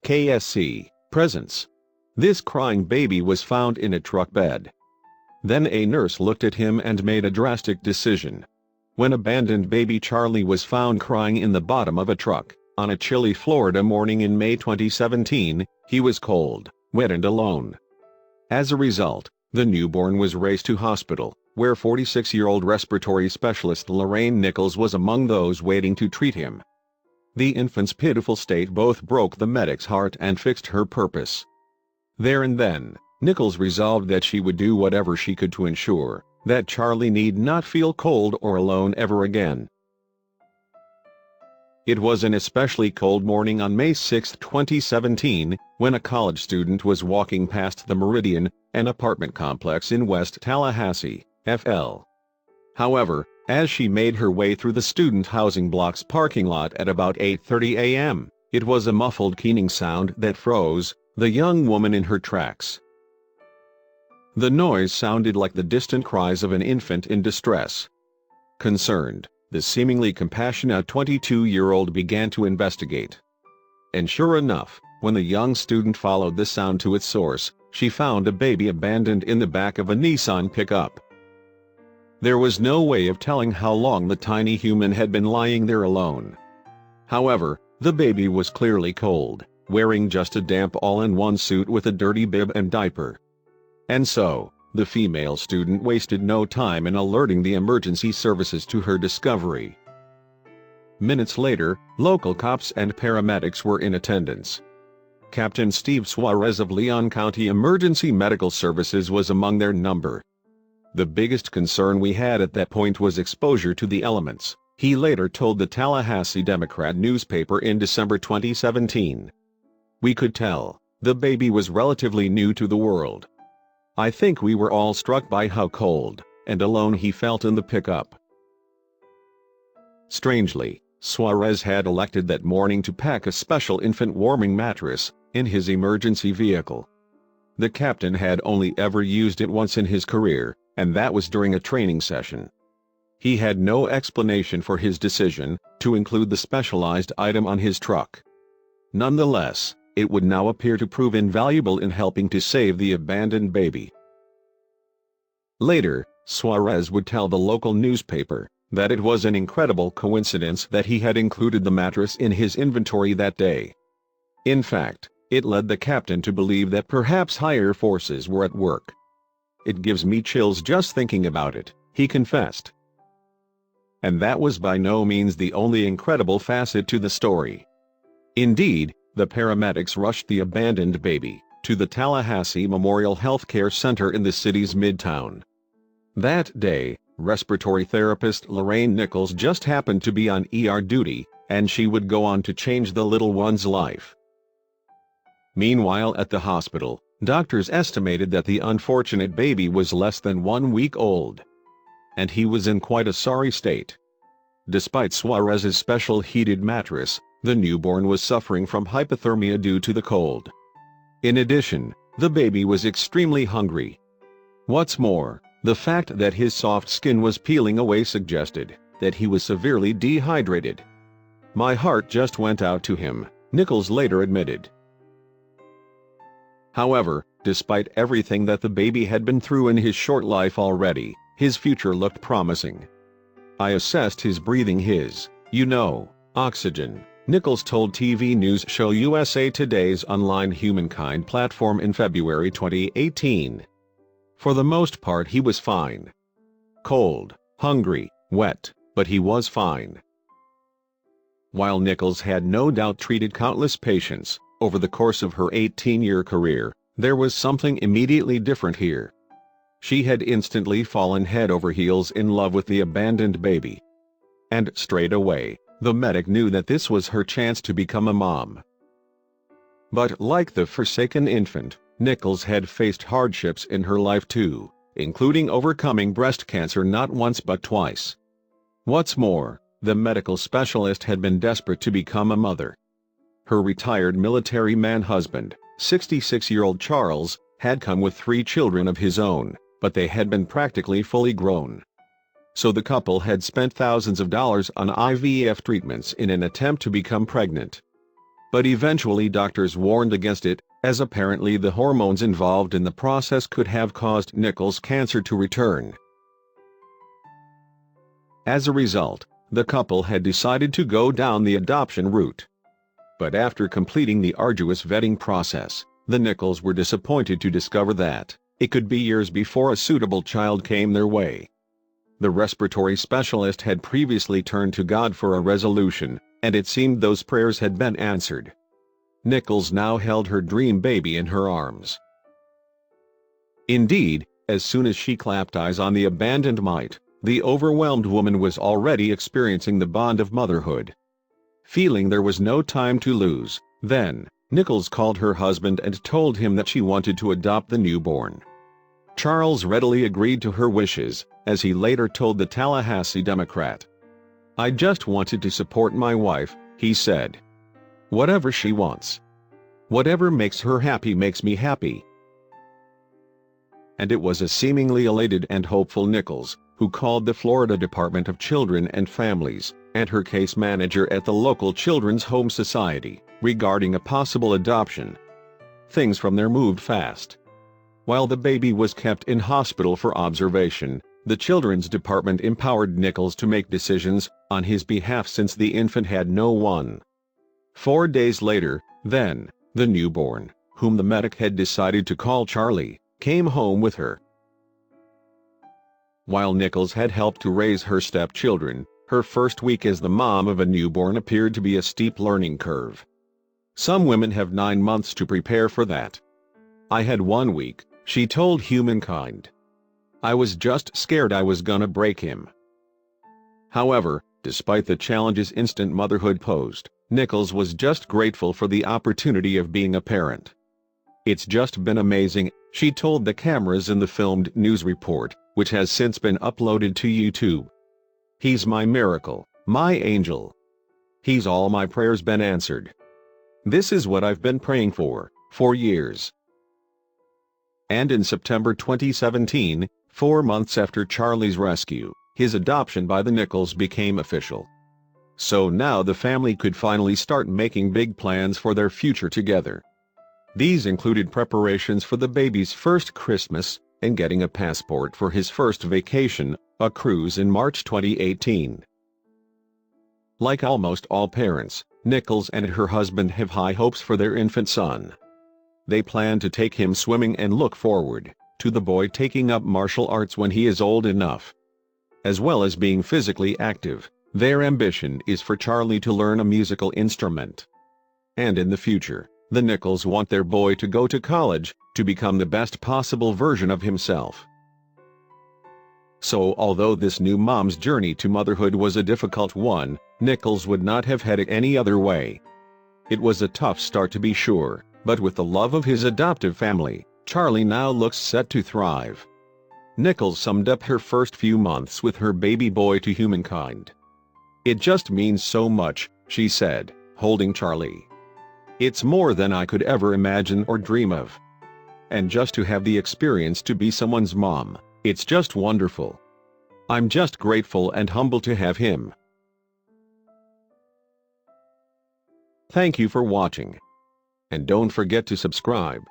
KSC, presence. This crying baby was found in a truck bed. Then a nurse looked at him and made a drastic decision. When abandoned baby Charlie was found crying in the bottom of a truck, on a chilly Florida morning in May 2017, he was cold, wet and alone. As a result, the newborn was raced to hospital, where 46-year-old respiratory specialist Lorraine Nichols was among those waiting to treat him. The infant's pitiful state both broke the medic's heart and fixed her purpose. There and then, Nichols resolved that she would do whatever she could to ensure that Charlie need not feel cold or alone ever again. It was an especially cold morning on May 6, 2017, when a college student was walking past the Meridian, an apartment complex in West Tallahassee, FL. However, as she made her way through the student housing block's parking lot at about 8:30 a.m., it was a muffled keening sound that froze the young woman in her tracks. The noise sounded like the distant cries of an infant in distress. Concerned, the seemingly compassionate 22-year-old began to investigate. And sure enough, when the young student followed the sound to its source, she found a baby abandoned in the back of a Nissan pickup. There was no way of telling how long the tiny human had been lying there alone. However, the baby was clearly cold, wearing just a damp all-in-one suit with a dirty bib and diaper. And so, the female student wasted no time in alerting the emergency services to her discovery. Minutes later, local cops and paramedics were in attendance. Captain Steve Suarez of Leon County Emergency Medical Services was among their number. The biggest concern we had at that point was exposure to the elements, he later told the Tallahassee Democrat newspaper in December 2017. We could tell, the baby was relatively new to the world. I think we were all struck by how cold and alone he felt in the pickup. Strangely, Suarez had elected that morning to pack a special infant warming mattress in his emergency vehicle. The captain had only ever used it once in his career, and that was during a training session. He had no explanation for his decision to include the specialized item on his truck. Nonetheless, it would now appear to prove invaluable in helping to save the abandoned baby. Later, Suarez would tell the local newspaper that it was an incredible coincidence that he had included the mattress in his inventory that day. In fact, it led the captain to believe that perhaps higher forces were at work. It gives me chills just thinking about it, he confessed. And that was by no means the only incredible facet to the story. Indeed, the paramedics rushed the abandoned baby to the Tallahassee Memorial Healthcare Center in the city's midtown. That day, respiratory therapist Lorraine Nichols just happened to be on ER duty, and she would go on to change the little one's life. Meanwhile at the hospital, doctors estimated that the unfortunate baby was less than 1 week old. And he was in quite a sorry state. Despite Suarez's special heated mattress, the newborn was suffering from hypothermia due to the cold. In addition, the baby was extremely hungry. What's more, the fact that his soft skin was peeling away suggested that he was severely dehydrated. My heart just went out to him, Nichols later admitted. However, despite everything that the baby had been through in his short life already, his future looked promising. I assessed his breathing his, oxygen, Nichols told TV news show USA Today's online Humankind platform in February 2018. For the most part he was fine. Cold, hungry, wet, but he was fine. While Nichols had no doubt treated countless patients over the course of her 18-year career, there was something immediately different here. She had instantly fallen head over heels in love with the abandoned baby. And straight away, the medic knew that this was her chance to become a mom. But like the forsaken infant, Nichols had faced hardships in her life too, including overcoming breast cancer not once but twice. What's more, the medical specialist had been desperate to become a mother. Her retired military man husband, 66-year-old Charles, had come with 3 children of his own, but they had been practically fully grown. So the couple had spent thousands of dollars on IVF treatments in an attempt to become pregnant. but eventually doctors warned against it, as apparently the hormones involved in the process could have caused Nichols' cancer to return. As a result, the couple had decided to go down the adoption route. But after completing the arduous vetting process, the Nichols were disappointed to discover that it could be years before a suitable child came their way. The respiratory specialist had previously turned to God for a resolution, and it seemed those prayers had been answered. Nichols now held her dream baby in her arms. Indeed, as soon as she clapped eyes on the abandoned mite, the overwhelmed woman was already experiencing the bond of motherhood. Feeling there was no time to lose, then, Nichols called her husband and told him that she wanted to adopt the newborn. Charles readily agreed to her wishes, as he later told the Tallahassee Democrat. "I just wanted to support my wife," he said. "Whatever she wants. Whatever makes her happy makes me happy." And it was a seemingly elated and hopeful Nichols who called the Florida Department of Children and Families, and her case manager at the local Children's Home Society, regarding a possible adoption. Things from there moved fast. While the baby was kept in hospital for observation, the Children's Department empowered Nichols to make decisions on his behalf since the infant had no one. 4 days later, then, the newborn, whom the medic had decided to call Charlie, came home with her. While Nichols had helped to raise her stepchildren, her first week as the mom of a newborn appeared to be a steep learning curve. Some women have 9 months to prepare for that. "I had 1 week," she told Humankind. "I was just scared I was gonna break him." However, despite the challenges instant motherhood posed, Nichols was just grateful for the opportunity of being a parent. "It's just been amazing," she told the cameras in the filmed news report, which has since been uploaded to YouTube. "He's my miracle, my angel. He's all my prayers been answered. This is what I've been praying for years." And in September 2017, 4 months after Charlie's rescue, his adoption by the Nichols became official. So now the family could finally start making big plans for their future together. These included preparations for the baby's first Christmas, and getting a passport for his first vacation, a cruise in March 2018. Like almost all parents, Nichols and her husband have high hopes for their infant son. They plan to take him swimming and look forward to the boy taking up martial arts when he is old enough. As well as being physically active, their ambition is for Charlie to learn a musical instrument. And in the future, the Nichols want their boy to go to college, to become the best possible version of himself. So although this new mom's journey to motherhood was a difficult one, Nichols would not have had it any other way. It was a tough start to be sure, but with the love of his adoptive family, Charlie now looks set to thrive. Nichols summed up her first few months with her baby boy to Humankind. "It just means so much," she said, holding Charlie. "It's more than I could ever imagine or dream of. And just to have the experience to be someone's mom, it's just wonderful. I'm just grateful and humbled to have him." Thank you for watching. And don't forget to subscribe.